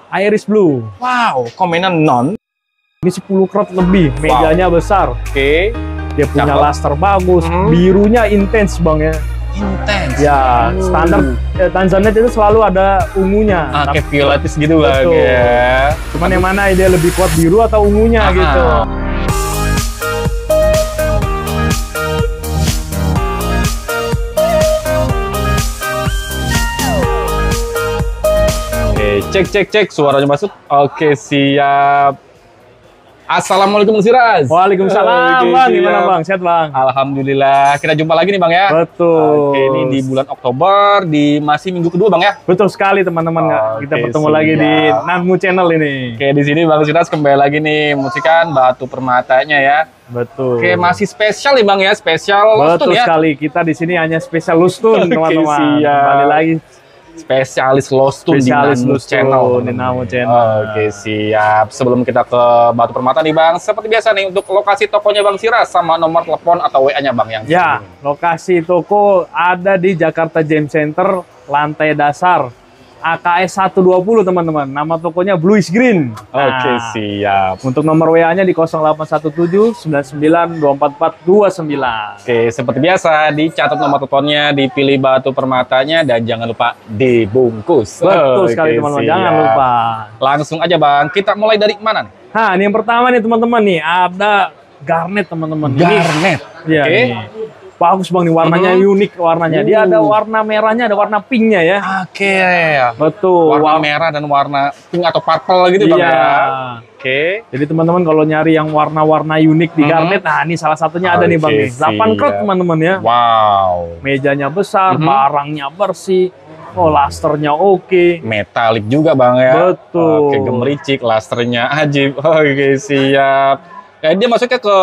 Iris Blue. Wow, kombinasi non. Ini 10 karat lebih, mejanya besar. Oke. Dia punya Cakep. laster bagus, birunya intens bang ya. Intens. Ya, standar Tanzanite itu selalu ada ungunya. Kayak violetis gitu bang Betul. ya. Cuman yang mana dia lebih kuat biru atau ungunya gitu. Oke, cek, suaranya masuk. Oke, siap. Assalamualaikum Bang Siras. Waalaikumsalam Oke, bang, gimana siap. bang? Sehat bang? Alhamdulillah, kita jumpa lagi nih bang ya. Betul. Oke, ini di bulan Oktober, masih minggu kedua bang ya. Betul sekali teman-teman. Kita Oke, bertemu lagi di siap. Nanmu Channel ini. Oke, di sini Bang Siras kembali lagi nih, musikan batu permatanya ya. Betul. Oke, masih spesial nih bang ya, spesial Betul Lostun ya. sekali. Kita di sini hanya spesial Lustun Oke, teman-teman. siap. Kembali lagi Spesialis Lostun spesialis di Nanmu Lustun Channel. di Nanmu Channel. Oke, siap. Sebelum kita ke batu permata nih bang, seperti biasa nih untuk lokasi tokonya Bang Siras sama nomor telepon atau WA-nya bang yang Ya, lokasi toko ada di Jakarta Gem Center, lantai dasar AKS 120 teman-teman. Nama tokonya Bluish Green. Oke, siap. Untuk nomor WA-nya di 0817 99 244 29. Oke, seperti biasa dicatat nomor teleponnya, dipilih batu permatanya dan jangan lupa dibungkus. Betul sekali Oke, teman-teman, siap. jangan lupa. Langsung aja bang, kita mulai dari mana nih? Nah, ini yang pertama nih teman-teman nih, ada garnet teman-teman. Garnet. Iya, Oke. nih. Bagus bang nih, warnanya unik warnanya. Dia ada warna merahnya, ada warna pinknya ya. Oke. Betul. Warna merah dan warna pink atau purple gitu bang Iya. ya. Oke. Jadi teman-teman kalau nyari yang warna-warna unik di garnet, nah ini salah satunya ada nih bang nih. 8 karat teman-teman ya. Wow. Mejanya besar, barangnya bersih, lasternya oke. Metalik juga bang ya. Betul. Oke, gemericik, lasternya ajib. Oke, siap. Dia masuknya ke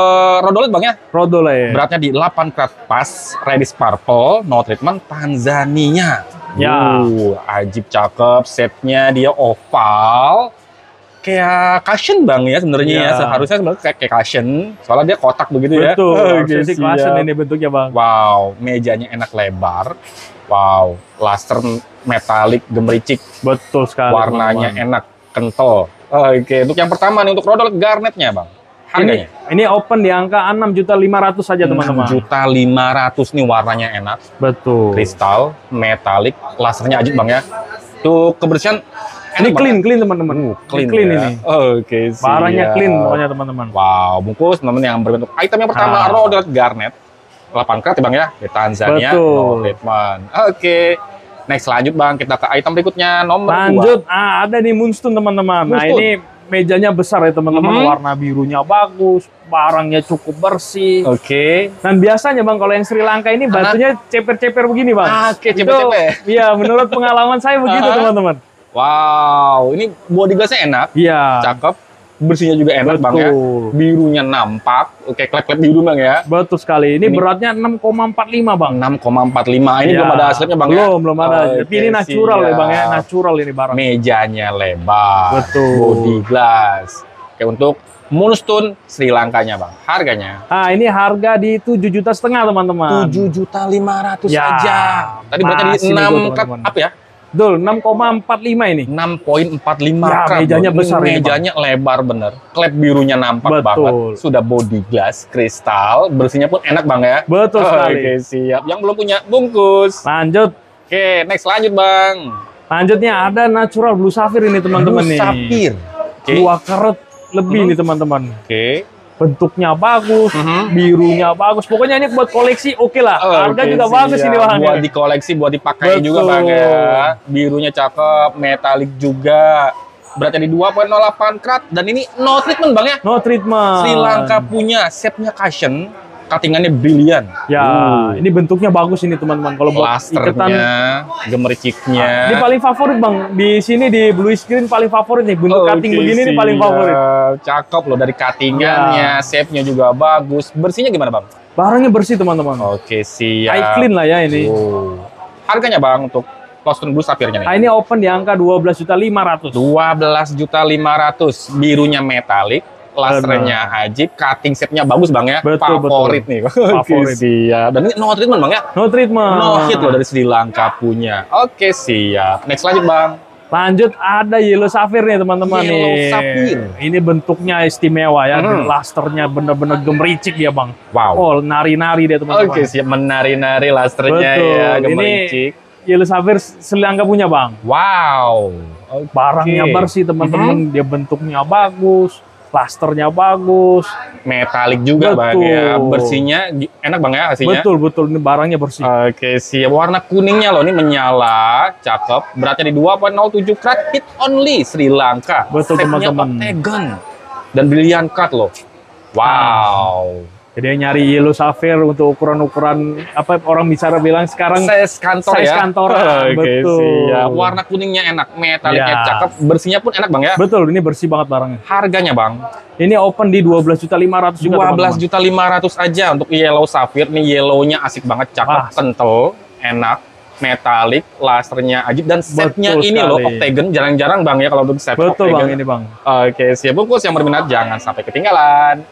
rodolet bang ya. Rodol ya. Beratnya di 8 karat pas, reddish purple, no treatment, Tanzania. Ya. Ajib, cakep. Setnya dia oval. Kayak cushion bang ya sebenarnya ya. Seharusnya sebenarnya kayak cushion. Soalnya dia kotak begitu ya. Betul. Oke, Harusnya sih cushion ini bentuknya bang. Wow, mejanya enak lebar. Wow, laster metalik gemericik. Betul sekali. Warnanya teman-teman. enak, kental. Oke, untuk yang pertama nih untuk rodolet garnetnya bang. Harganya? Ini open di angka 6.500.000 saja teman-teman. 6.500.000 nih, warnanya enak. Betul. Kristal, metalik, lasernya ajib bang ya. Tuh kebersihan Ini enak clean, banget. clean teman-teman. Clean, Clean ya. ini. Oke, siap. Barangnya clean pokoknya teman-teman. Wow, bungkus teman-teman yang berbentuk item yang pertama rodolet garnet 8 karat ya bang ya, di Tanzania. Betul. No treatment. Oke. Next lanjut bang, kita ke item berikutnya nomor 2. Lanjut, ada nih Moonstone teman-teman. Nah Moonstone. ini mejanya besar ya teman-teman, warna birunya bagus, barangnya cukup bersih. Oke. Dan biasanya bang, kalau yang Sri Lanka ini batunya ceper-ceper begini bang. Oke, Itu, ceper-ceper. iya, menurut pengalaman saya begitu teman-teman. Wow, ini body glassnya enak, Iya. cakep, bersihnya juga enak bang ya. Betul. Birunya nampak, oke, klep-klep biru bang ya. Betul sekali. Ini beratnya 6,45 bang. 6,45, ini Iya. belum ada hasilnya bang ya? Belum ada. Oke, Tapi ini natural ya bang ya, siap. natural ini barang. Mejanya lebar, Betul. body glass. Oke, untuk Moonstone Sri Lankanya bang, harganya Nah ini harga di 7,5 juta teman-teman. 7.500.000 Ya, saja. Tadi berarti di masih nego, 6 cut teman-teman. apa ya? Betul, 6,45 ini. 6,45 Ya, cut. mejanya Bang. besar ini, Bang. Mejanya lebar bener. Klep birunya nampak Betul. banget. Sudah body glass, kristal, bersihnya pun enak bang ya. Betul sekali. Oke, siap. Yang belum punya bungkus. Lanjut. Oke, next lanjut bang. Lanjutnya ada natural blue sapphire ini teman-teman nih. Sapphire. Oke. 2 karat lebih nih teman-teman. Oke. Bentuknya bagus, birunya bagus. Pokoknya ini buat koleksi oke lah. Harga Oke, juga bagus siap. ini bang. Buat dikoleksi, buat dipakai juga Betul. bang ya. Birunya cakep, metalik juga. Beratnya di 2,08 karat dan ini no treatment bang ya. No treatment. Sri Lanka punya setnya cushion, cuttingannya brilian. Ya, ini bentuknya bagus ini teman-teman. Kalau buat iketan, Lasternya, gemericiknya. ini paling favorit bang. Di sini di Bluish Green paling favorit nih. Bentuk cutting Oke, begini nih paling siap. favorit. Cakep loh dari cuttingannya, shape-nya juga bagus. Bersihnya gimana bang? Barangnya bersih teman-teman. Oke, siap. High clean lah ya ini. Harganya bang untuk Lostun Blue Sapphire-nya nih? Nah, ini open di angka 12.500.000. 12.500.000, birunya metalik, lasernya ajib, cutting setnya bagus bang ya. Betul, Favorit betul. nih. Favorit. Oke, siap. Dan ini no treatment bang ya? No treatment. No hit loh dari Sri Lanka punya. Oke, siap. Next lanjut bang. Lanjut ada Yellow Sapphire nih teman-teman nih. Yellow Sapphire. Ini bentuknya istimewa ya. Lasternya bener-bener gemericik dia bang. Wow. Oh nari-nari dia teman-teman. Oke, siap menari-nari lasternya Betul. ya, gemericik. Ini Yellow Sapphire Sri Lanka punya bang. Wow. Oke. Barangnya bersih teman-teman. Dia bentuknya bagus. Lasternya bagus. Metalik juga bang ya. Bersihnya enak bang ya hasilnya. Betul. Ini barangnya bersih. Oke, siap. Warna kuningnya loh, ini menyala, cakep. Beratnya di 2.07 karat, hit only Sri Lanka. Betul, Setnya teman-teman. octagon dan brilliant cut loh. Wow. Jadi nyari Yellow Sapphire untuk ukuran-ukuran apa orang bicara bilang sekarang Size kantor size ya. kantoran. Oke, Betul. siap. Warna kuningnya enak, metaliknya Ya. cakep, bersihnya pun enak bang ya. Betul, ini bersih banget barangnya. Harganya bang, Ini open di 12.500.000 juga. 12.500.000 aja untuk Yellow Sapphire. Nih yellownya asik banget, cakep, Wah. kental, enak, metalik, lasernya ajib, dan setnya Betul ini loh, sekali. octagon. Jarang-jarang bang ya kalau untuk set Betul octagon. bang, ini bang. Oke, siap bungkus yang berminat jangan sampai ketinggalan.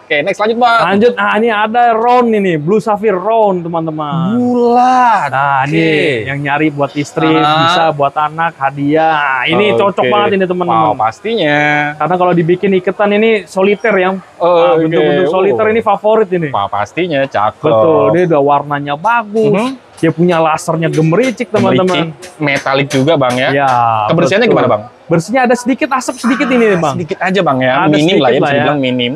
Oke, next lanjut bang. Lanjut, ini ada round ini, Blue Sapphire round teman-teman. Bulat. Nah, Oke. ini yang nyari buat istri, bisa buat anak, hadiah. Nah, ini cocok Oke. banget ini teman-teman. Wow, pastinya. Karena kalau dibikin iketan ini soliter yang Oke. bentuk-bentuk soliter ini favorit ini. Wah, pastinya cakep. Betul, ini udah warnanya bagus. Dia punya lasernya gemericik teman-teman. Metalik juga bang ya. Ya. Kebersihannya betul. gimana bang? Bersihnya ada sedikit asap sedikit ini bang. Sedikit aja bang ya. Ada Minim lah ya, sedikit bisa lah ya. dibilang minim.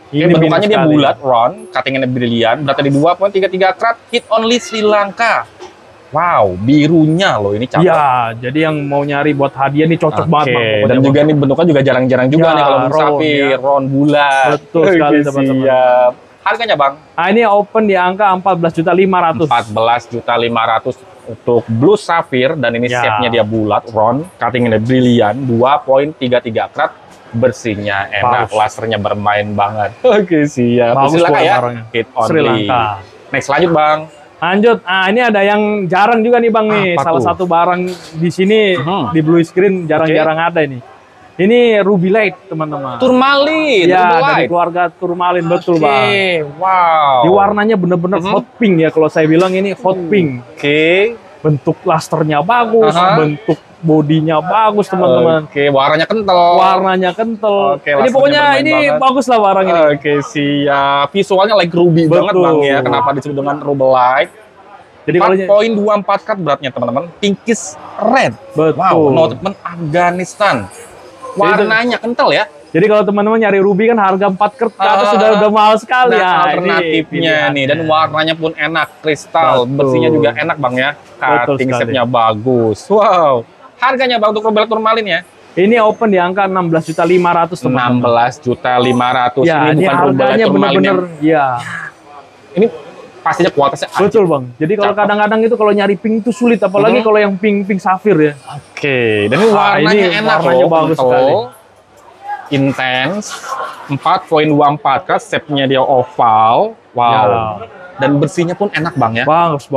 Ini Oke, bentukannya minim dia sekali. bulat, round, cuttingannya brilian, beratnya di 2.33 karat, hit only Sri Lanka. Wow, birunya loh ini cakep. Ya, jadi yang mau nyari buat hadiah nih cocok Oke, banget bang. dan pokoknya, juga Bang. nih bentuknya juga jarang-jarang juga Ya, nih kalau Blue round, Sapphire, ya. round bulat. Betul sekali, Oke, teman-teman. siap. Harganya bang? Nah, ini open di angka 14.500.000. 14.500.000 untuk Blue Sapphire, dan ini Ya. shape-nya dia bulat, round, cuttingannya brilian, 2.33 karat, bersihnya enak, Bagus. lasernya bermain banget. Oke, siap. Bagus Sri Lanka buat ya, barangnya. hit only. Sri Lanka. Next lanjut bang. Lanjut, ini ada yang jarang juga nih bang nih. Apa Salah tuh? satu barang di sini di Blue Screen jarang-jarang ada ini. Ini Ruby Light teman-teman. Turmalin, Ya, Ruby dari Light. keluarga Turmalin, betul Oke, bang. wow. Di warnanya bener-bener hot pink ya, kalau saya bilang ini hot pink. Oke. Bentuk lasternya bagus, Aha. bentuk bodinya bagus teman-teman. Oke, warnanya kental. Warnanya kental. Oke, Ini lasernya pokoknya bermain ini banget. bagus lah barang ini. Oke, siap. Visualnya like ruby banget Betul. bang ya. Kenapa disebut dengan Ruby Light? Jadi kalau 4.24 cut beratnya teman-teman. Pinkish red. betul. Wow, notemen Afghanistan. Warnanya kental ya. Jadi kalau teman-teman nyari ruby kan harga 4 kert ke atas sudah mahal sekali Nah, ya. Ini alternatifnya nih, dan pilihannya. warnanya pun enak, kristal, Betul. bersihnya juga enak bang ya. Betul Cutting sekali. shape-nya bagus. Wow. Harganya bang untuk Ruby Light turmalin ya? Ini open di angka 16.500.000 teman-teman. 16.500.000. Ya, ini ini bukan Ruby Light harganya turmalin bener-bener ya. ini pastinya kualitasnya Betul bang. Jadi kalau Cakep. kadang-kadang itu kalau nyari pink itu sulit, apalagi kalau yang pink safir ya. Oke, dan ini warnanya ini enak warnanya loh, bagus kental, sekali. intens, 4.24 kan, shape-nya dia oval, wow, Ya. dan bersihnya pun enak bang ya, Bagus.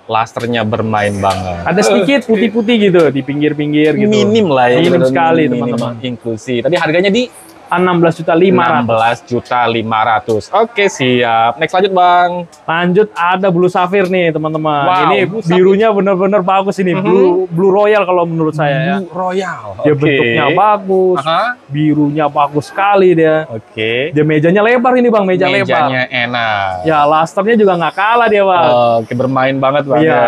lasternya bermain banget. Ada sedikit putih-putih gitu di pinggir-pinggir gitu. Minim lah ya, Minim gitu, sekali, minim, teman-teman. inklusi. Tadi harganya di 16.500.000. 16.500.000. Oke, siap. Next lanjut bang. Lanjut ada Blue Sapphire nih teman-teman. Wow, Ini Blue Sapphire. birunya bener-bener bagus ini. Blue Royal kalau menurut saya ya. Blue Royal. Dia bentuknya bagus, Aha. birunya bagus sekali dia. Oke. Dia mejanya lebar ini bang, meja lebar. Mejanya enak. Ya lasternya juga nggak kalah dia bang. Oke, bermain banget bang Iya. ya.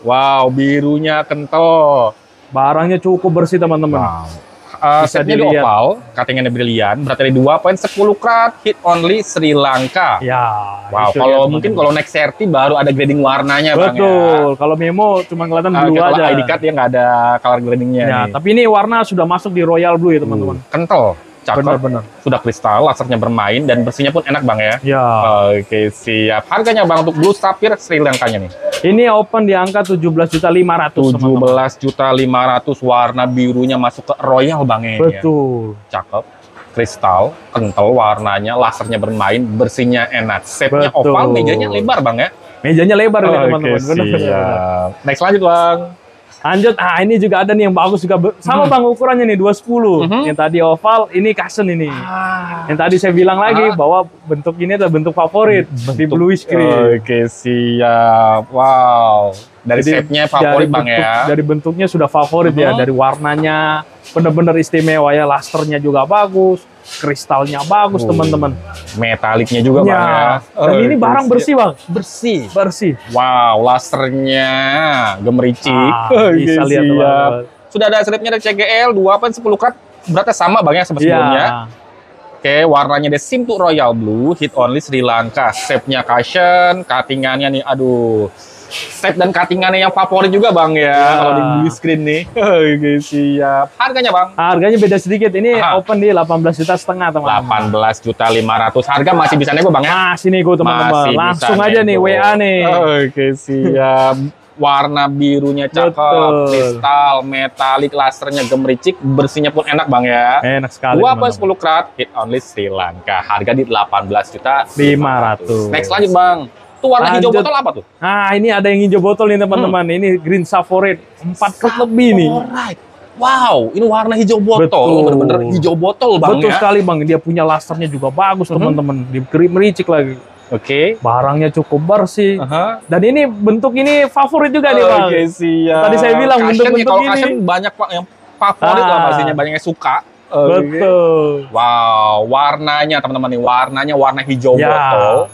Wow, birunya kental. Barangnya cukup bersih teman-teman. Wow. Bisa Setnya di dilihat. oval, cuttingannya brilian, beratnya di 2.10 karat, hit only Sri Lanka. Ya. Wow, itu kalau dia, mungkin teman-teman. kalau next 30 baru ada grading warnanya bang ya. Betul. Kalau Memo cuma kelihatan blue Kalau aja. ID card dia nggak ada color gradingnya Ya, nih. tapi ini warna sudah masuk di Royal Blue ya teman-teman. Kental, cakep, Benar-benar. sudah kristal, lasernya bermain, dan bersihnya pun enak bang ya. Ya. Oke, siap. Harganya bang untuk Blue Sapphire Sri Lankanya nih? Ini open di angka 17.500.000 teman-teman. 17.500.000, warna birunya masuk ke Royal bang ya. Betul. Cakep, kristal, kental warnanya, lasernya bermain, bersihnya enak. Shape-nya Betul. oval, mejanya lebar bang ya. Mejanya lebar ini Oke, teman-teman. Benar-benar. siap. Next lanjut bang. Lanjut, ini juga ada nih yang bagus juga. Sama bang ukurannya nih, 210. Yang tadi oval, ini cushion ini. Yang tadi saya bilang lagi bahwa bentuk ini adalah bentuk favorit di Blue Screen. Oke, siap. Wow. Dari shape-nya favorit Bang ya. Dari bentuknya sudah favorit ya, dari warnanya bener-bener istimewa ya, lusternya juga bagus, kristalnya bagus teman-teman. Metaliknya juga Bang ya. Dan ini barang bersih Bang. Bersih. Bersih. Wow, lusternya gemericik. Bisa lihat teman-teman. Sudah ada stripnya dari CGL 2.10 karat, beratnya sama Bang ya sama sebelumnya. Oke, warnanya The Simpuk Royal Blue, hit only Sri Lanka. Shape-nya cushion, cutting-annya nih, aduh. Shape dan cutting-annya yang favorit juga Bang ya, kalau di blue screen nih. Oke, siap. Harganya Bang? Harganya beda sedikit, ini open di 18,5 juta teman-teman. 18.500.000. Harga masih bisa nego Bang ya? Masih nego teman-teman. Langsung aja nih WA nih. Oke, siap. Warna birunya cakep, kristal, metalik, lasernya gemericik, bersihnya pun enak Bang ya. Enak sekali. 2.10 karat, hit only Sri Lanka. Harga di 18.500.000. Next lanjut Bang. Itu warna hijau botol apa tuh? Nah, ini ada yang hijau botol nih teman-teman. Ini green saffron 4 karat lebih nih. Wow, ini warna hijau botol, bener-bener hijau botol Bang. Betul sekali Bang, dia punya lasernya juga bagus teman-teman. Mericik lagi. Oke. Barangnya cukup bersih. Dan ini bentuk ini favorit juga nih Bang. Oke, siap. Tadi saya bilang bentuk-bentuk kalau ini. cushion banyak Pak yang favorit lah pastinya, banyak yang suka. Betul. Wow, warnanya teman-teman nih, warna hijau botol.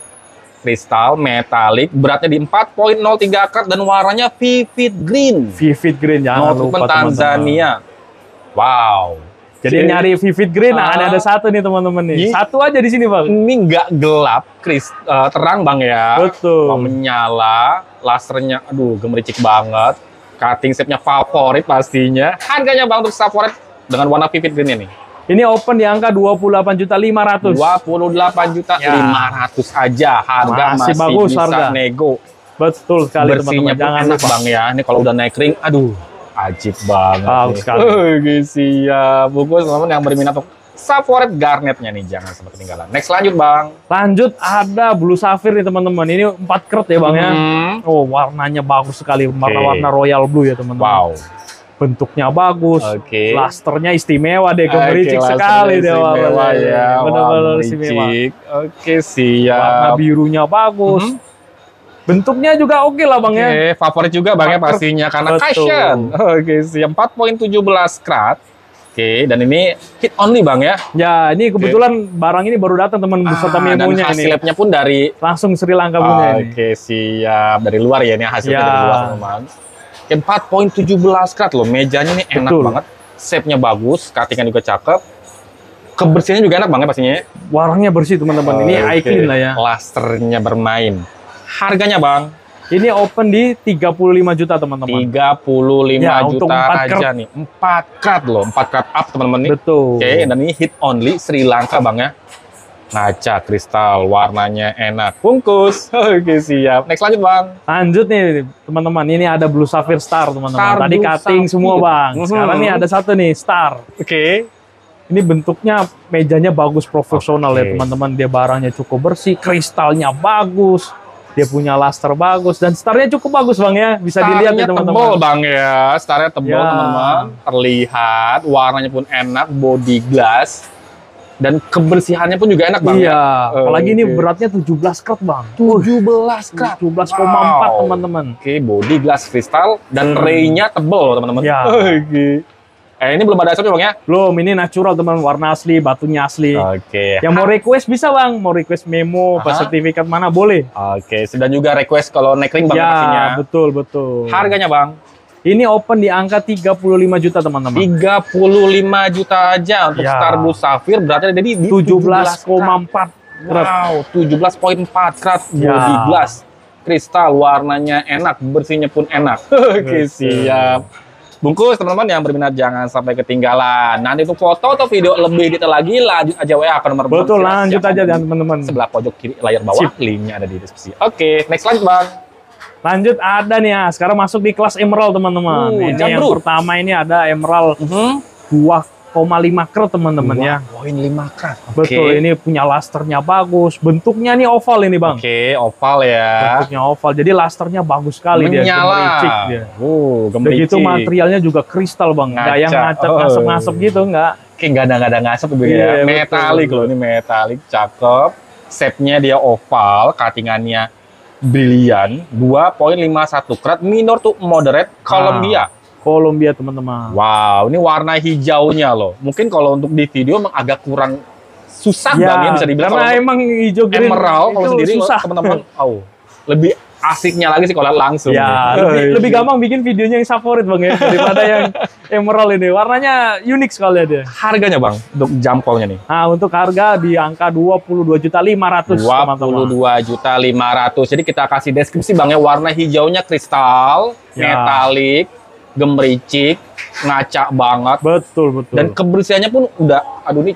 Kristal, metalik, beratnya di 4.03 karat dan warnanya vivid green. Vivid green, jangan lupa Tanzania. Wow. Jadi nyari vivid green, ada satu nih teman-teman nih. Satu aja di sini Bang. Ini nggak gelap, terang Bang ya. Betul. Menyala, lasernya, aduh gemericik banget. Cutting shape-nya favorit pastinya. Harganya Bang untuk favorit dengan warna vivid green ini? Ini open di angka 28.500.000. 28.500 aja. Harga masih bagus, bisa harga nego. Betul sekali teman-teman. Jangan lupa Bang ya. Ini kalau udah naik ring, aduh, ajib banget. Bagus sekali. Oke, siap. Bungkus teman-teman yang berminat untuk favorit garnetnya nih, jangan sampai ketinggalan. Next lanjut Bang. Lanjut ada blue sapphire nih teman-teman. Ini 4 karat ya Bang ya. Oh, warnanya bagus sekali. Warna royal blue ya teman-teman. Wow. Bentuknya bagus, lusternya istimewa deh, gemericik sekali deh, ya, benar-benar istimewa. Oke, siap. Warna birunya bagus, bentuknya juga oke lah Bang ya. Favorit juga Bang ya pastinya karena cushion. Oke, siap. 4.17 karat. Oke, dan ini hit only Bang ya. Ya, ini kebetulan barang ini baru datang teman beserta memonya ini. Dan hasilnya pun dari langsung Sri Lanka punya ini. Oke, siap. Dari luar ya, ini hasilnya dari luar teman-teman. 4.17 karat loh, mejanya ini enak banget, shape-nya bagus, cutting-nya juga cakep, kebersihannya juga enak banget pastinya. Warnanya bersih teman-teman, ini eye clean lah ya. Lusternya bermain. Harganya Bang? Ini open di 35 juta teman-teman. 35 juta aja nih, 4 karat loh, 4 karat up teman-teman nih. Betul. Oke, dan ini hit only Sri Lanka Bang ya. Ngaca kristal, warnanya enak. Bungkus. Oke, siap. Next lanjut Bang. Lanjut nih teman-teman. Ini ada Blue Sapphire Star teman-teman. Tadi cutting semua Bang. Sekarang nih ada satu nih Star. Oke. Ini bentuknya mejanya bagus profesional ya teman-teman. Dia barangnya cukup bersih, kristalnya bagus. Dia punya luster bagus dan starnya cukup bagus Bang ya. Bisa dilihat ya teman-teman. Tebal Bang ya. Starnya tebal teman-teman. Terlihat, warnanya pun enak, body glass. Dan kebersihannya pun juga enak Bang. Iya, apalagi ini beratnya 17 karat Bang. 17 karat. 17,4 teman-teman. Oke, body glass kristal dan ray-nya tebal teman-teman. Ya. Oke. Ini belum ada asapnya Bang ya? Belum, ini natural teman, warna asli, batunya asli. Oke. Yang mau request bisa Bang, mau request memo, sertifikat mana boleh. Oke, dan juga request kalau naik ring Bang pastinya. Ya, betul. Harganya Bang? Ini open di angka 35 juta teman-teman. 35 juta aja untuk Star Blue Sapphire, berarti ada di 17,4 karat. Wow, 17,4 karat body glass. Kristal, warnanya enak, bersihnya pun enak. Oke, siap. Bungkus teman-teman yang berminat jangan sampai ketinggalan. Nanti untuk foto atau video lebih detail lagi lanjut aja WA ke nomor. Betul, lanjut aja teman-teman. Sebelah pojok kiri layar bawah, linknya ada di deskripsi. Oke, next lanjut Bang. Lanjut ada nih ya, sekarang masuk di kelas emerald teman-teman. Ini yang pertama ini ada emerald 2,5 karat teman-teman ya. 2,5 karat. Betul, ini punya lusternya bagus. Bentuknya nih oval ini Bang. Oke, oval ya. Bentuknya oval, jadi lusternya bagus sekali. Menyala. Dia. Gemericik. Begitu materialnya juga kristal Bang. Nggak yang ngasep-ngasep gitu, nggak. Kayak nggak ada ngasep begini ya. Metalik loh, ini metalik, cakep. Shape-nya dia oval, cutting-annya brilian, 2,51 karat, minor to moderate, Columbia. Columbia teman-teman. Wow, ini warna hijaunya loh. Mungkin kalau untuk di video emang agak kurang susah Bang ya, bisa dibilang. Karena kalau emang hijau green emerald kalau itu sendiri susah. teman-teman. Lebih asiknya lagi sih kalau langsung. Ya, lebih gampang bikin videonya yang favorit Bang ya daripada yang emerald ini. Warnanya unik sekali dia. Harganya Bang untuk jam call-nya nih. Nah, untuk harga di angka 22.500.000 teman-teman. 22.500.000. Jadi kita kasih deskripsi Bang ya, warna hijaunya kristal, metalik, gemericik, ngacak banget. Betul. Dan kebersihannya pun udah aduh nih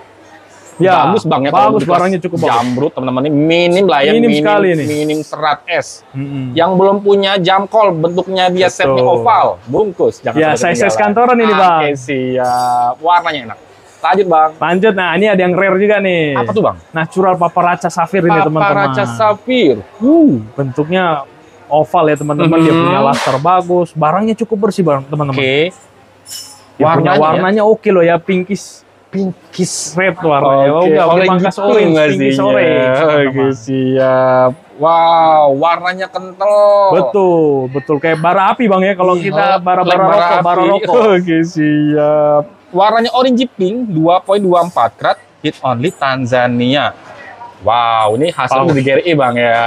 bagus Bang ya. Bagus, barangnya cukup bagus. Jamrut teman-teman ini minim lah ya, minim sekali nih. Minim serat es. Yang belum punya jam call bentuknya dia setnya oval, bungkus. Jangan ya, size kantoran ini Bang. Oke, siap. Warnanya enak. Lanjut Bang. Lanjut, nah ini ada yang rare juga nih. Apa tuh Bang? Natural paparaca safir ini teman-teman. Paparaca safir. Bentuknya oval ya teman-teman. Dia punya laser bagus. Barangnya cukup bersih teman-teman. Oke. Warnanya oke loh ya, pinkish red warnanya. Pangkas orange, pinkish orange. Oke, siap. Wow, warnanya kental. Betul. Kayak bara api Bang ya, kalau kita bara rokok. Oke, siap. Warnanya orange pink, 2,24 karat, hit only Tanzania. Wow, ini hasil dari GRI Bang ya.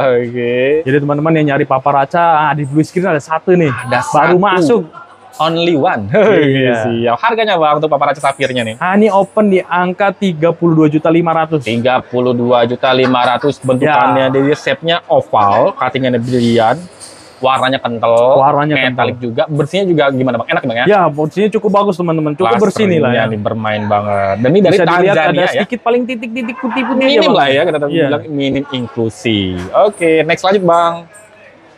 Oke. Jadi teman-teman yang nyari paparaca, di blue screen ada satu nih. Baru masuk. Only one. Siap. Harganya Bang untuk paparaca safirnya nih? Ini open di angka 32.500.000. 32.500.000. Bentukannya dia shape-nya oval, cutting-nya brilian, warnanya kental, metalik juga. Bersihnya juga gimana Bang? Enak Bang ya? Ya, bersihnya cukup bagus teman-teman. Cukup bersih nih lah ya. Ini bermain banget. Dan ini dari bisa dilihat Tanzania ada sedikit paling titik-titik putih-putih. Minim lah ya, kita bilang minim inklusi. Oke, next lanjut Bang.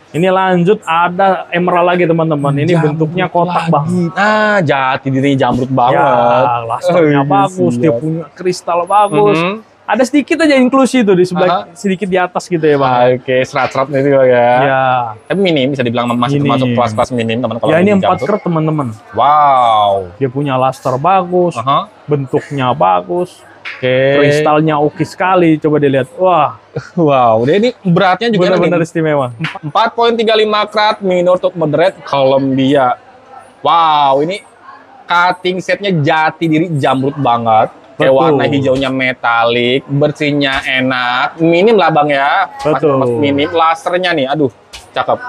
Ini lanjut ada emerald lagi teman-teman. Ini bentuknya kotak Bang. Nah, jati diri jamrut banget. Ya, lasernya bagus, dia punya kristal bagus. Ada sedikit aja inklusi tuh di sebelah sedikit di atas gitu ya Bang. Oke, serat-seratnya itu ya. Ya. Tapi minim, bisa dibilang masih termasuk kelas-kelas minim teman kalau. Ya ini 4 karat teman-teman. Wow. Dia punya laser bagus, bentuknya bagus. Kristalnya oke sekali, coba dilihat. Wow, dia ini beratnya juga benar-benar istimewa. 4,35 karat, minor to moderate, Columbia. Wow, ini cutting setnya jati diri jamrut banget. Kayak warna hijaunya metalik, bersihnya enak, minim lah Bang ya. Masih minim, lasernya nih, aduh, cakep.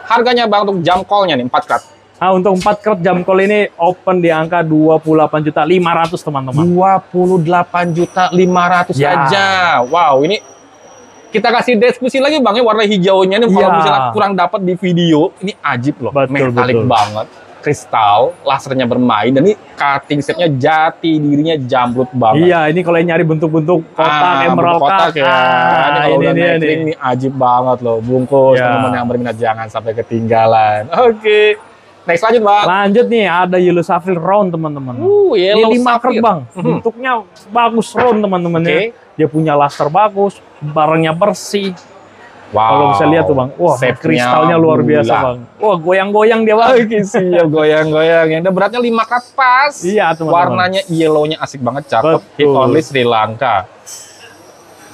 Harganya Bang untuk jam call-nya nih 4 karat. Nah, untuk 4 karat jam call ini open di angka 28.500.000 teman-teman. 28.500.000 aja. Wow, ini kita kasih deskripsi lagi Bang ya, warna hijaunya ini kalau misalnya kurang dapat di video, ini ajib loh. Metalik banget, kristal, lasernya bermain, dan ini cutting setnya jati dirinya jamrut banget. Iya, ini kalau yang nyari bentuk-bentuk kotak, emerald kotak ya. Ini ajib banget loh. Bungkus teman-teman yang berminat jangan sampai ketinggalan. Oke. Next lanjut Bang. Lanjut nih, ada yellow sapphire round teman-teman. Ini 5 karat Bang. Bentuknya bagus round teman-teman ya. Dia punya laser bagus, barangnya bersih. Wow. Kalau bisa lihat tuh Bang. Wah, kristalnya luar biasa Bang. Wah, goyang-goyang dia Bang. Siap, goyang-goyang. Yang beratnya 5 karat pas. Iya teman-teman. Warnanya yellow-nya asik banget, cakep. Hit only Sri Lanka.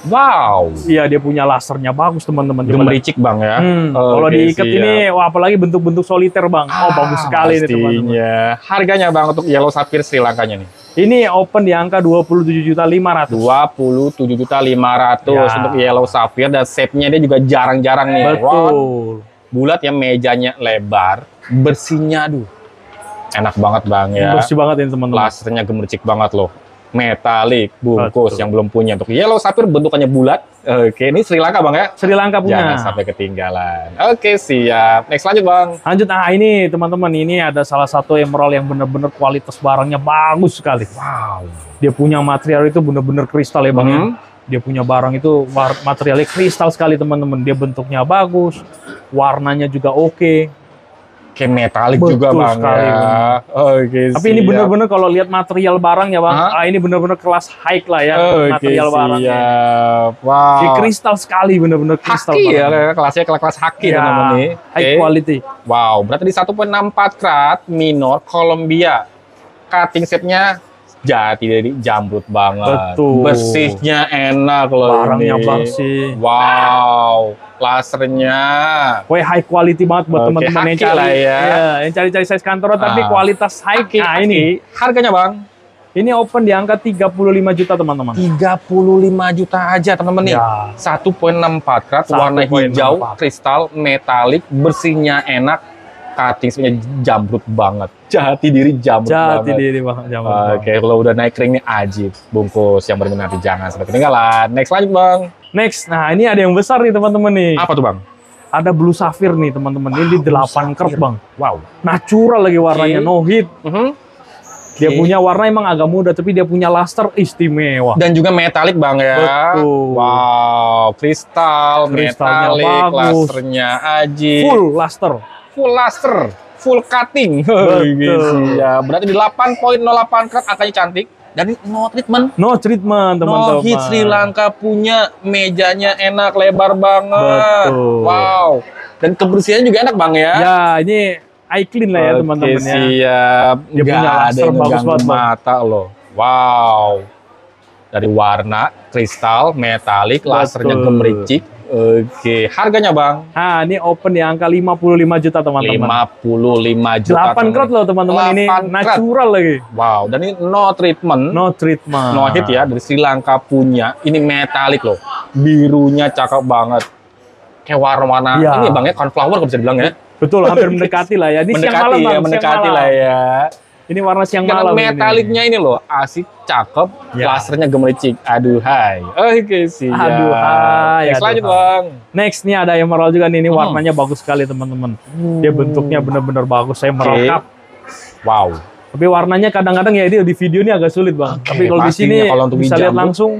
Wow. Iya, dia punya lasernya bagus teman-teman. Gemericik Bang ya. Kalau diikat ini, apalagi bentuk-bentuk soliter Bang. Bagus sekali nih teman-teman. Harganya Bang untuk yellow sapphire Sri Lankanya nih? Ini open di angka 27.500.000. 27.500.000 untuk yellow sapphire, dan shape-nya dia juga jarang-jarang nih. Betul. Bulat ya, mejanya lebar, bersihnya aduh. Enak banget Bang ya. Bersih banget ini teman-teman. Lasernya gemericik banget loh. Metalik, bungkus yang belum punya. Untuk yellow sapphire bentukannya bulat. Oke, ini Sri Lanka Bang ya? Sri Lanka punya. Jangan sampai ketinggalan. Oke, siap. Next lanjut Bang. Lanjut, ini teman-teman, ini ada salah satu emerald yang benar-benar kualitas barangnya bagus sekali. Wow. Dia punya material itu benar-benar kristal ya Bang ya. Dia punya barang itu materialnya kristal sekali teman-teman. Dia bentuknya bagus, warnanya juga oke. Kayak metalik juga Bang sekali, ya. Oke. Tapi ini bener-bener kalau lihat material barang ya Bang, ini bener-bener kelas high lah ya material barangnya. Wow. Kayak kristal sekali, bener-bener kristal. Haki ya, kelasnya kelas haki teman-teman nih. High quality. Wow, berarti di 1,64 karat minor Columbia. Cutting setnya Jati diri jamrut banget. Betul. Bersihnya enak loh. Barangnya ini. bersih. Wow, lasernya. Wah, high quality banget buat Oke, teman-teman yang haki cari. lah ya. Iya, yang cari-cari size kantoran tapi kualitas high. Nah, ini. Harganya Bang? Ini open di angka 35 juta, teman-teman. 35 juta aja, teman-teman nih. Ya. 1,64 karat, warna 1,64. hijau, kristal, metalik, bersihnya enak. Cutting jamrut banget. Jati diri jamrut banget. Jati diri Bang. Oke, kalau udah naik ring nih ajib. Bungkus yang berminat jangan sampai ketinggalan. Next lanjut Bang. Next, nah ini ada yang besar nih teman-teman nih. Apa tuh Bang? Ada blue sapphire nih teman-teman. Ini 8 karat Bang. Wow. Natural lagi warnanya, Oke. no heat. Dia Oke. punya warna emang agak muda, tapi dia punya luster istimewa. Dan juga metalik Bang ya. Betul. Wow, kristal, Kristalnya metalik, bagus. lasernya ajib. Full luster. Full luster, full cutting. Betul. Ya, berarti di 8,08 karat angkanya cantik. Dan ini no treatment. No treatment, teman-teman. No hit Sri Lanka punya mejanya enak, lebar banget. Betul. Wow. Dan kebersihannya juga enak Bang ya. Ya, ini eye clean lah ya teman-teman ya. Siap. Dia punya Nggak ada laser yang bagus ngeganggu banget, Bang. mata loh. Wow. Dari warna, kristal, metalik, lasernya Betul. gemericik. Oke, harganya Bang? Nah, ini open di angka 55 juta teman-teman. 55 juta. 8 karat loh teman-teman, ini 8 karat. natural lagi. Wow, dan ini no treatment. No treatment. No hit ya, dari Sri Lanka punya. Ini metalik loh. Birunya cakep banget. Kayak warna-warna Ya. ini Bang ya, cornflower kalau bisa dibilang ya. Betul, hampir mendekati lah ya. Ini siang Mendekati malam ya, Bang, siang mendekati malam. lah ya. Ini warna siang Dengan malam metaliknya ini loh, asik, cakep, Ya. lasernya gemericik. Aduh hai. Oke sih. Aduh, hai, Next aduh, lanjut hai. Bang. Next nih ada emerald juga nih, ini warnanya bagus sekali teman-teman. Dia bentuknya benar-benar bagus, emerald Oke. cup. Wow. Tapi warnanya kadang-kadang ya di video ini agak sulit Bang. Oke, Tapi kalau di pastinya sini kalau untuk bisa lihat dijambut. langsung.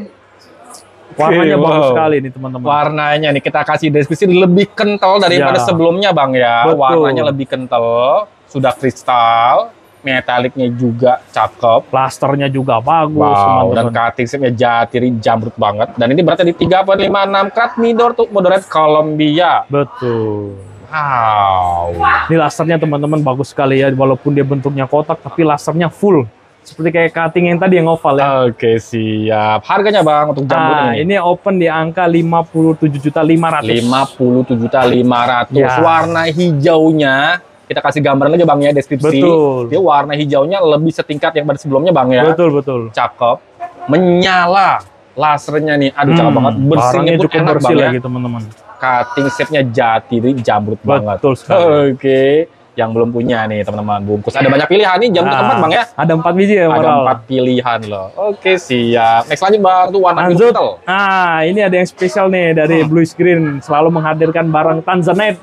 Warnanya Oke, bagus wow. sekali nih teman-teman. Warnanya nih kita kasih deskripsi lebih kental daripada Ya. sebelumnya Bang ya. Betul. Warnanya lebih kental, sudah kristal, metaliknya juga cakep. Plasternya juga bagus Wow, dan teman-teman. cutting shape-nya jatiri jamrut banget. Dan ini berarti di 3,56 karat midor tuh moderate Columbia. Betul. Wow. Ini lasernya teman-teman bagus sekali ya, walaupun dia bentuknya kotak tapi lasernya full. Seperti kayak cutting yang tadi yang oval ya. Oke, siap. Harganya Bang untuk jamrut Nah, ini open di angka 57.500.000. 57.500. Ya. Warna hijaunya kita kasih gambaran aja Bang ya deskripsi. Betul. Dia warna hijaunya lebih setingkat yang pada sebelumnya Bang ya. Betul, betul. Cakep, menyala. Lasernya nih, aduh cakep banget. Bersihnya Barangnya pun cukup enak bersih Bang ya. lagi teman-teman. Cutting shape-nya jatiri jamrut banget. Betul sekali. Oke. Yang belum punya nih teman-teman bungkus. Ada banyak pilihan nih jamrut keempat Bang ya. Ada 4 biji ya, Ada Moral. 4 pilihan loh. Oke, siap. Next lanjut Bang, tuh warna biru Lanjut. kental. Nah, ini ada yang spesial nih dari Blue Screen, selalu menghadirkan barang Tanzanite.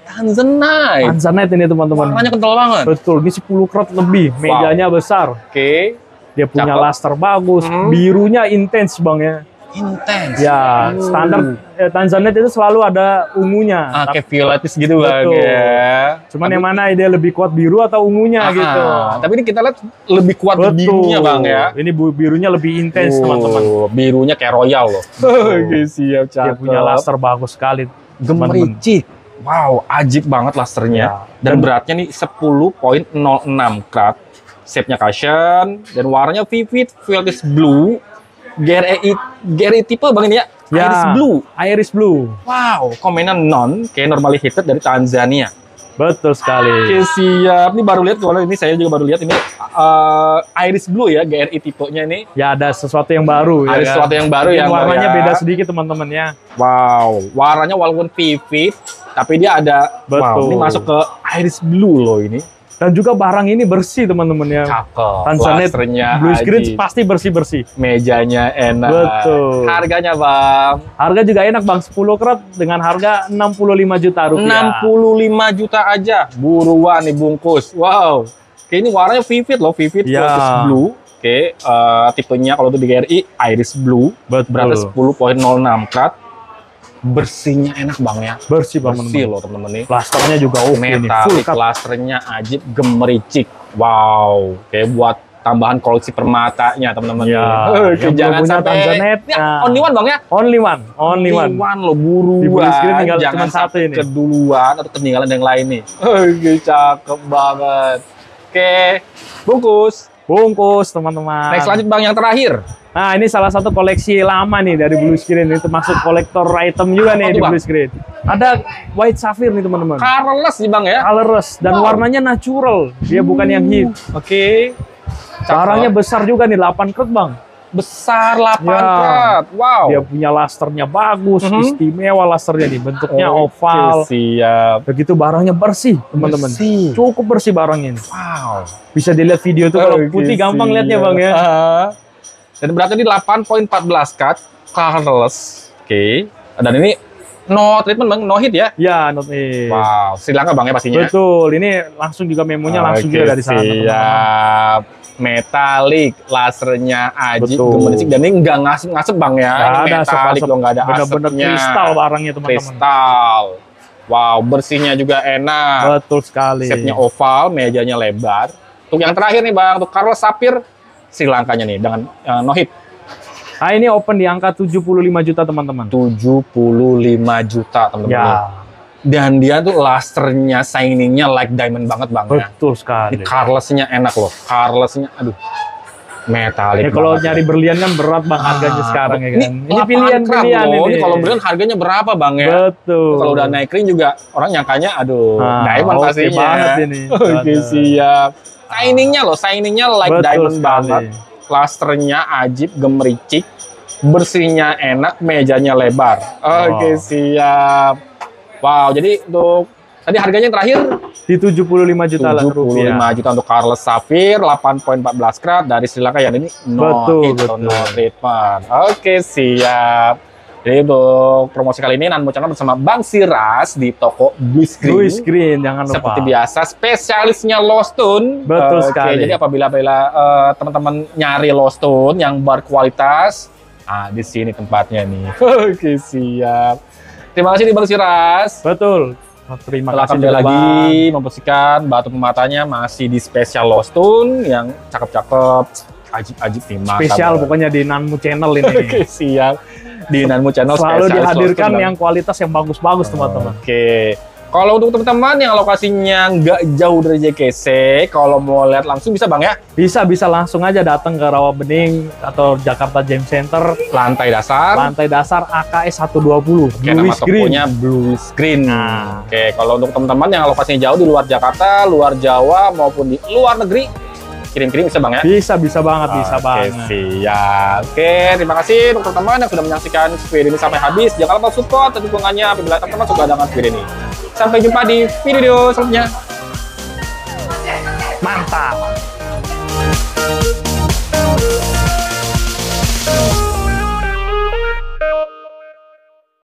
Tanzanite. Tanzanite ini teman-teman. Warnanya kental banget. Betul, ini 10 karat lebih, mejanya besar. Oke. Dia punya Cakep. luster bagus, birunya intens Bang ya. Intens. Ya, standar Tanzanite itu selalu ada ungunya. Ah, kayak violetis gitu Bang Betul. ya. Cuman yang mana dia lebih kuat biru atau ungunya gitu. Tapi ini kita lihat lebih kuat di birunya Bang ya. Ini birunya lebih intens teman-teman. Birunya kayak royal loh. Oke, siap, Dia punya laser bagus sekali. teman-teman. gemericik. Wow, ajib banget lasernya. Ya. Dan beratnya nih 10,06 karat. Shape-nya cushion dan warnanya vivid violet blue. GRE tipe Bang ini ya. Ya, Iris blue. Iris blue. Wow, komenan non kayak normally heated dari Tanzania. Betul sekali. Oke, siap. Ini baru lihat kalau ini saya juga baru lihat ini Iris blue ya GRE tipenya ini. Ya, ada sesuatu yang baru ya. Ada kan? sesuatu yang baru Mungkin yang warnanya ya. beda sedikit teman-teman ya. Wow, warnanya walaupun vivid tapi dia ada wow, Betul. ini masuk ke Iris blue loh ini. Dan juga barang ini bersih teman-teman ya. Cakep. Tanzanite Lasernya Blue Screen ajib. pasti bersih-bersih. Mejanya enak. Betul. Harganya Bang, Harga juga enak Bang, 10 karat dengan harga 65 juta rupiah. 65 juta aja. Buruan nih bungkus. Wow. Oke, ini warnanya vivid loh, vivid Ya. Lotus blue. Oke, tipenya kalau itu di GRI Iris blue. Betul. Beratnya 10,06 karat. Bersihnya enak Bang ya. Bersih Bang. Bersih loh teman-teman nih. Plasternya juga oke nih. Full Metalik, cut. lasernya ajib, gemericik. Wow, kayak buat tambahan koleksi permatanya teman-teman. Ya, Oke, yang jangan belum punya sampai. Tanzanite, Ini nah. only one Bang ya. Only one. Only one. Lo buruan. Di Blue Screen tinggal jangan cuma satu sampai ini. keduluan atau ketinggalan yang lain nih. Oke, cakep banget. Oke, bungkus. Bungkus teman-teman. Next lanjut Bang yang terakhir. Nah, ini salah satu koleksi lama nih dari Blue Screen. Ini termasuk kolektor item juga nih di Blue Screen. Ada White Sapphire nih teman-teman. Colorless nih Bang ya. Colorless dan warnanya natural. Dia bukan yang hit. Oke. Barangnya besar juga nih, 8 karat Bang. Besar 8 Ya. karat. Wow. Dia punya lasternya bagus, istimewa lasternya nih. Bentuknya oval. Siap. Begitu barangnya bersih teman-teman. Bersih. Cukup bersih barangnya ini. Wow. Bisa dilihat video tuh kalau putih gampang lihatnya Bang ya. Dan berarti ini 8.14 cut, colorless. Oke. Dan ini no treatment Bang, no hit ya? Ya, not it. Wow, Sri Lanka Bang ya pastinya. Betul. Ini langsung juga memonya langsung juga dari sana. teman-teman. Siap. Metalik, lasernya Ajib, Betul. gemericik, dan ini nggak ngasep-ngasep Bang ya. Nggak Ini ada metalik asap-asap. loh, nggak ada Bener-bener asapnya. kristal barangnya teman-teman. Kristal. Wow, bersihnya juga enak. Betul sekali. Shape-nya oval, mejanya lebar. Untuk yang terakhir nih Bang, untuk Carlos Sapphire, Sri Lankanya nih dengan no hit. Nah, ini open di angka 75 juta teman-teman. 75 juta teman-teman. Ya, Dan dia tuh lasternya, shiningnya like diamond banget Bang ya. betul sekali. Ini Carless-nya enak loh. Carless-nya aduh. Metalik. Ya, kalau banget nyari berlian kan berat Bang harganya sekarang ya kan. Ini 8 pilihan-pilihan karat loh. ini. Ini kalau berlian harganya berapa Bang ya? Betul. Kalau udah naik ring juga orang nyangkanya aduh, diamond oke pastinya. banget ini. Oke, siap. Shiningnya loh, shiningnya like Betul diamond sekali. banget. Plasternya ajib, gemericik, bersihnya enak, mejanya lebar. Oke, siap. Wow, jadi untuk tadi harganya yang terakhir Di 75 juta lah 75 rupiah. juta untuk Carlos Sapphire, 8.14 karat dari Sri Lanka yang ini no Betul, hit atau betul. no treatment. Oke, siap. Jadi untuk promosi kali ini Nanmo Channel bersama Bang Siras di toko Blue Screen. Blue Screen, jangan lupa. Seperti biasa, spesialisnya low stone. Betul Oke, sekali. jadi apabila teman-teman nyari low stone yang berkualitas, di sini tempatnya nih. Oke, siap. Terima kasih nih Bang Siras. Betul. Terima Setelah kasih kembali juga, lagi Bang. membersihkan batu pematanya masih di spesial low stone yang cakep-cakep, ajib-ajib nih. mantap Spesial banget. pokoknya di Nanmu Channel ini. Oke, siap. Di Nanmo Channel Selalu spesialis dihadirkan low stone, yang kualitas yang bagus-bagus teman-teman. Oke. Kalau untuk teman-teman yang lokasinya nggak jauh dari JKC, kalau mau lihat langsung bisa Bang ya? Bisa langsung aja datang ke Rawabening atau Jakarta Gem Center, Lantai dasar. lantai dasar AKS 120. Oke, nama tokonya Blue Screen. Nah. Oke, kalau untuk teman-teman yang lokasinya jauh di luar Jakarta, luar Jawa maupun di luar negeri, kirim-kirim bisa Bang ya? Bisa banget, bisa Oke, banget. siap. Oke, terima kasih untuk teman-teman yang sudah menyaksikan video ini sampai habis. Jangan lupa support dan dukungannya apabila teman-teman suka dengan video ini. Sampai jumpa di video selanjutnya. Mantap.